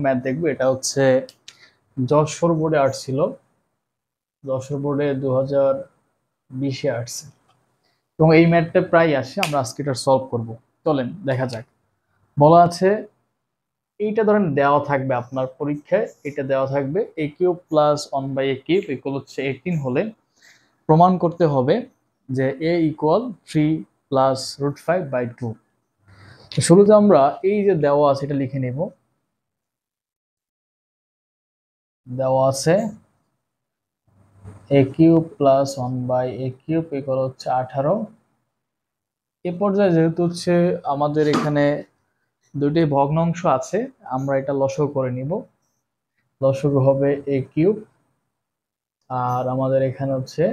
Math দেখবো। এটা হচ্ছে যশোর বোর্ডে আসছিল, যশোর বোর্ডে 2020-এ আসছে এবং এই ম্যাথটা প্রায় আসে। আমরা আজকে এটা সলভ করব। চলেন দেখা যাক। বলা আছে এইটা ধরেন দেওয়া থাকবে আপনার পরীক্ষায়, এটা দেওয়া থাকবে a cube plus 1/a cube equal হচ্ছে 18 হলে প্রমাণ করতে হবে যে a ইকুয়াল 3 প্লাস √5/2। শুরুতে আমরা এই যে দেওয়া আছে এটা লিখে নেব। দেওয়া আছে a cube plus 1/a cube equal হচ্ছে 18। এ পর্যায়ে যেহেতু হচ্ছে আমাদের এখানে দুটি ভগ্নাংশ আছে, আমরা এটা লসাগু করে নিব। লসাগু হবে a কিউব আর আমাদের এখানে হচ্ছে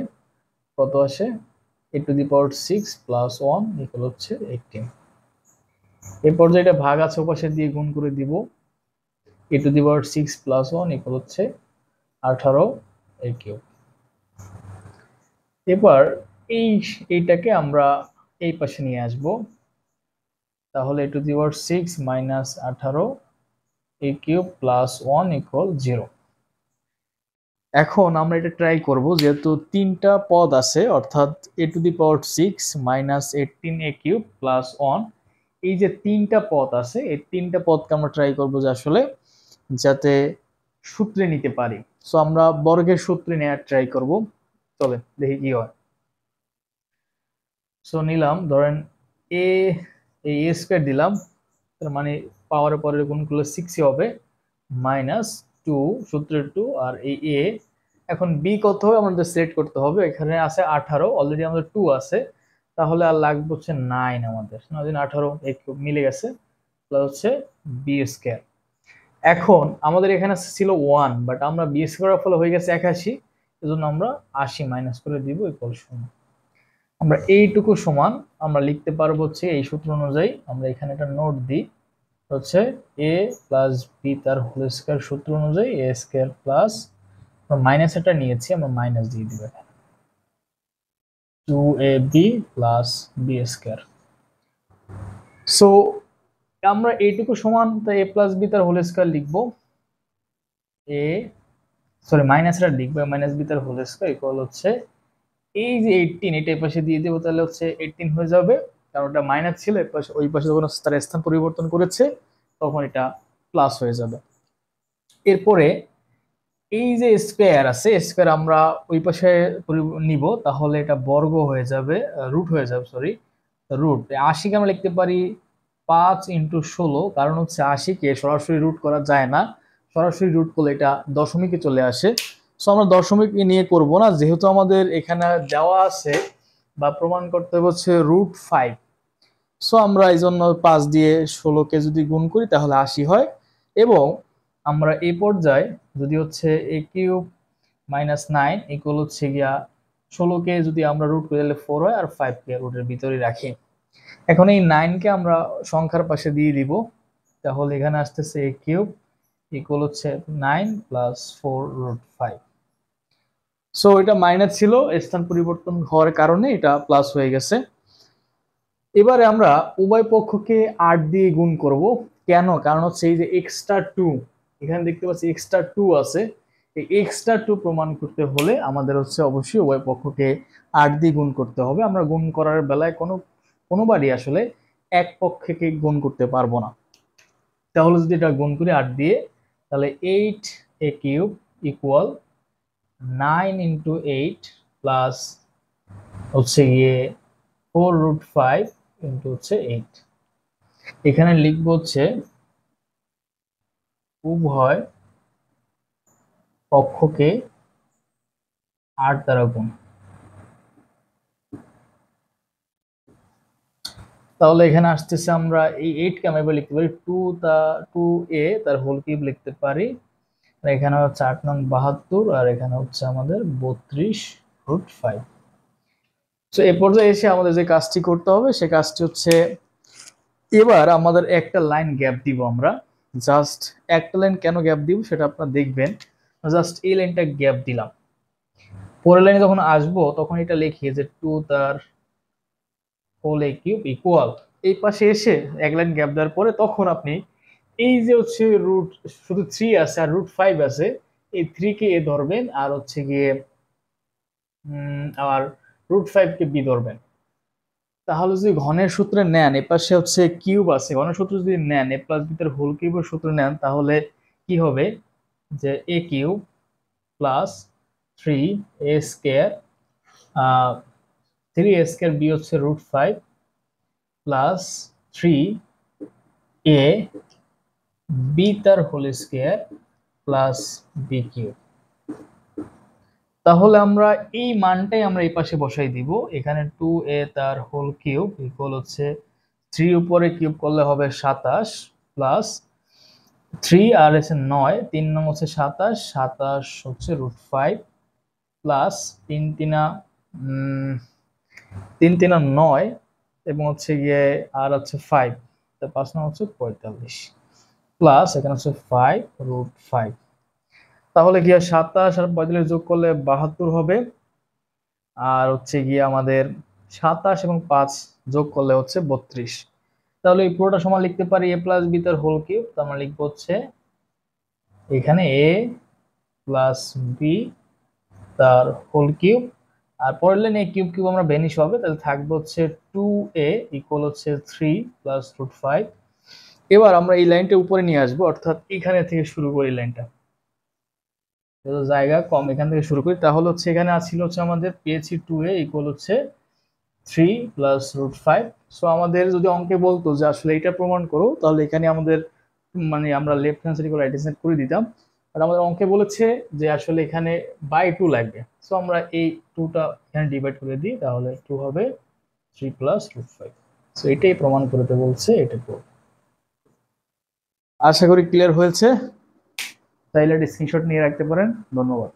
কত আসে a⁶ প্লাস 1 ইকুয়াল হচ্ছে 18। এই পর্যায়ে এটা ভাগ আছে, ওপাশে দিয়ে গুণ করে দিব। a⁶ প্লাস 1 ইকুয়াল হচ্ছে 18a কিউব। এবার এইটাকে আমরা এই পাশে নিয়ে আসব, তাহলে a⁶ minus 18a cube plus 1 equal 0। এখন আমরা এটা ট্রাই করব, যেহেতু তিনটা পদ আছে অর্থাৎ a⁶ minus 18a cube plus 1, এই যে তিনটা পদ আছে এই তিনটা পদকে আমরা ট্রাই করব যে আসলে যাতে সূত্রে নিতে পারি। সো আমরা বর্গের সূত্রে নেওয়ার ট্রাই করব। চলে দেখি কি হয়। সো নিলাম, ধরেন এ এই a স্কয়ার দিলাম, তার মানে পাওয়ারের পরে গুণ করলে 6 হবে, মাইনাস 2 সূত্রের 2 আর এই a। এখন b কত হবে আমাদের সেট করতে হবে। এখানে আছে 18, অলরেডি আমাদের 2 আছে, তাহলে আর লাগবে হচ্ছে 9। আমাদের 18 মিলে গেছে, প্লাস হচ্ছে b স্কয়ার। এখন আমাদের এখানে ছিল 1, বাট আমরা b স্কয়ারের ফলে হয়ে গেছে 81, এজন্য আমরা 80 মাইনাস করে দিব ইকুয়াল 0। আমরা এইটুকু সমান আমরা লিখতে পারবো হচ্ছে এই সূত্র অনুযায়ী। আমরা এখানে একটা নোট দিই, হচ্ছে a প্লাস বি তার হোল স্কয়ার সূত্র অনুযায়ী a স্কয়ার প্লাস, মাইনাস এটা নিয়েছি, আমরা মাইনাস দিয়ে দিব, 2ab plus b square. So আমরা এইটুকু সমান তাই a প্লাস বি তার হোল স্কয়ার লিখবো, মাইনাস এটা লিখবো, মাইনাস বি তার হোল স্কয়ার ইকুয়াল হচ্ছে এই যে 18, এটা এই পাশে দিয়ে দেবো, তাহলে হচ্ছে 18 হয়ে যাবে, কারণ ওটা মাইনাস ছিল। এই পাশে ওই পাশে যখন তার স্থান পরিবর্তন করেছে তখন এটা প্লাস হয়ে যাবে। এরপরে এই যে স্কয়ার আছে, স্কয়ার আমরা ওই পাশে নিব, তাহলে এটা বর্গ হয়ে যাবে, রুট হয়ে যাবে, সরি রুট। 80 কে আমরা লিখতে পারি 5 × 16, কারণ হচ্ছে 80 কে সরাসরি রুট করা যায় না, সরাসরি রুট করলে এটা দশমিকে চলে আসে। সো আমরা দশমিক নিয়ে করব না, যেহেতু আমাদের এখানে দেওয়া আছে বা প্রমাণ করতে হচ্ছে √5। সো আমরা এই জন্য 5 দিয়ে 16কে যদি গুণ করি তাহলে 80 হয়। এবং আমরা এই পর্যায়ে যদি হচ্ছে a কিউব মাইনাস 9 ইকুয়াল হচ্ছে গিয়া 16কে যদি আমরা রুট করে দিলে 4 হয়, আর 5কে রুটের ভিতরে রাখি। এখন এই 9কে আমরা সংখ্যার পাশে দিয়ে দিব, তাহলে এখানে আসতেছে a কিউব ইকুয়াল হচ্ছে 9 প্লাস 4√5। সো এটা মাইনাস ছিল, স্থান পরিবর্তন হওয়ার কারণে এটা প্লাস হয়ে গেছে। এবারে আমরা উভয় পক্ষকে 8 দিয়ে গুণ করব। কেন? কারণ হচ্ছে এই যে এক্সট্রা 2, এখানে দেখতে পাচ্ছি এক্সট্রা 2 আছে, এই এক্সট্রা 2 প্রমাণ করতে হলে আমাদের হচ্ছে অবশ্যই উভয় পক্ষকে 8 দিয়ে গুণ করতে হবে। আমরা গুণ করার বেলায় কোনোবারই আসলে এক পক্ষকে গুণ করতে পারবো না। তাহলে যদি এটা গুণ করি 8 দিয়ে, তাহলে 8a কিউব ইকুয়াল 9 × 8 প্লাস হচ্ছে গিয়ে 4√5 ইন্টু হচ্ছে 8। এখানে লিখবো হচ্ছে উভয় পক্ষকে 8 দ্বারা গুণ। তাহলে এখানে আসতেছে আমরা এই 8 কে আমরা লিখতে পারি 2a তার হোল কিউব লিখতে পারি। আর এখানে হচ্ছে 8 নং 72, আর এখানে হচ্ছে আমাদের 32√5। তো এই পর্যায়ে এসে আমাদের যে কাজটি করতে হবে সে কাজটি হচ্ছে, এবার আমাদের একটা লাইন গ্যাপ দিব। আমরা জাস্ট একটা লাইন কেন গ্যাপ দিব সেটা আপনারা দেখবেন। জাস্ট এই লাইনটা গ্যাপ দিলাম, পরের লাইনে যখন আসবো তখন এটা লিখি যে 2 তার হোল কিউব ইকুয়াল, এই পাশে এসে এক লাইন গ্যাপ দেওয়ার পরে তখন আপনি এই যে হচ্ছে রুট শুধু 3 আছে আর √5 আছে, এই 3 কে এ ধরবেন আর হচ্ছে গিয়ে আর √5 কে বি ধরবেন। তাহলে যদি ঘনের সূত্রে নেন, এপাশে হচ্ছে কিউব আছে, ঘনের সূত্র যদি নেন এ প্লাস বি তার হোল কিউবের সূত্র নেন, তাহলে কি হবে যে এ cube plus 3a² 3a² B হচ্ছে √5 প্লাস 3a বি তার whole square plus B cube. তাহলে আমরা এই মানটাই আমরা এই পাশে বসাই দিব। এখানে 2a তার হোল কিউব ইকুয়াল হচ্ছে 3 উপরে কিউব করলে হবে 27 প্লাস 3 আর এসে 9, 3 নং হচ্ছে 27, 27 হচ্ছে √5 প্লাস 3 তিনা 9 এবং হচ্ছে গিয়ে আর হচ্ছে 5, তার 5 নং হচ্ছে 45 প্লাস এখানে হচ্ছে 5 √5। তাহলে গিয়ে 27 আর 45 যোগ করলে 72 হবে, আর হচ্ছে গিয়ে আমাদের 27 এবং 5 যোগ করলে হচ্ছে 32। তাহলে এই পুরোটা সমান লিখতে পারি a প্লাস বি তার হোল কিউব। তো আমরা লিখবো হচ্ছে এখানে a প্লাস বি তার হোল কিউব, আর পরের লাইনে কিউব কিউব আমরা ভ্যানিশ হবে, তাহলে থাকবে হচ্ছে 2a ইকুয়াল হচ্ছে 3 প্লাস √5। এবার আমরা এই লাইনটা উপরে নিয়ে আসবো, অর্থাৎ এখানে থেকে শুরু করি লাইনটা, জায়গা কম, এখান থেকে শুরু করি। তাহলে হচ্ছে এখানে ছিল হচ্ছে আমাদের পেয়েছি 2a ইকুয়াল হচ্ছে 3 প্লাস √5। সো আমাদের যদি অঙ্কে বলতো যে আসলে এটা প্রমাণ করো, তাহলে এখানে আমাদের মানে আমরা left hand side right hand side করে দিতাম। আর আমাদের অঙ্কে বলেছে যে আসলে এখানে বাই 2 লাগবে, সো আমরা এই 2টা এখানে ডিভাইড করে দিই, তাহলে 2 হবে 3 প্লাস √5। সো এটাই প্রমাণ করতে বলছে, এটা করব। আশা করি ক্লিয়ার হয়েছে, তাইলে স্ক্রিনশট নিয়ে রাখতে পারেন। ধন্যবাদ।